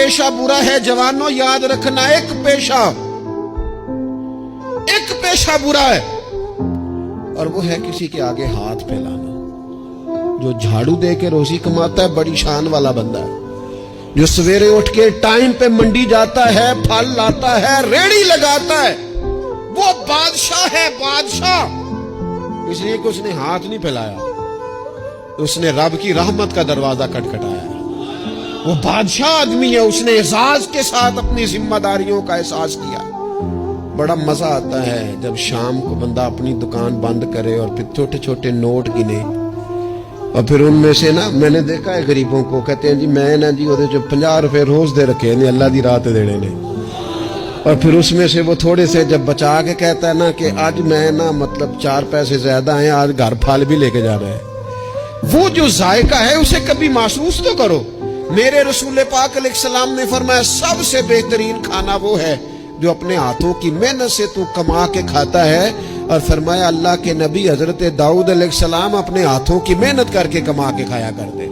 पेशा बुरा है जवानों, याद रखना एक पेशा बुरा है, और वो है किसी के आगे हाथ फैलाना। जो झाड़ू दे के रोजी कमाता है बड़ी शान वाला बंदा है। जो सवेरे उठ के टाइम पे मंडी जाता है, फल लाता है, रेड़ी लगाता है, वो बादशाह है, बादशाह। इसलिए कि उसने हाथ नहीं फैलाया, उसने रब की रहमत का दरवाजा खटखटाया। वो बादशाह आदमी है, उसने एहसास के साथ अपनी जिम्मेदारियों का एहसास किया। बड़ा मजा आता है जब शाम को बंदा अपनी दुकान बंद करे और फिर छोटे छोटे नोट गिने, और फिर उनमें से ना, मैंने देखा है गरीबों को, कहते हैं जी मैं ना जी वो जो 50 रुपए रोज दे रखे हैं अल्लाह दी रात देने ने, और फिर उसमें से वो थोड़े से जब बचा के कहता है ना कि आज मैं ना मतलब 4 पैसे ज्यादा हैं, आज घर फल भी लेके जा रहा है। वो जो जायका है उसे कभी महसूस तो करो। मेरे रसूल पाक अलैहिस्सलाम ने फरमाया सबसे बेहतरीन खाना वो है जो अपने हाथों की मेहनत से तू कमा के खाता है। और फरमाया अल्लाह के नबी हजरत दाऊद अलैहिस्सलाम अपने हाथों की मेहनत करके कमा के खाया करते।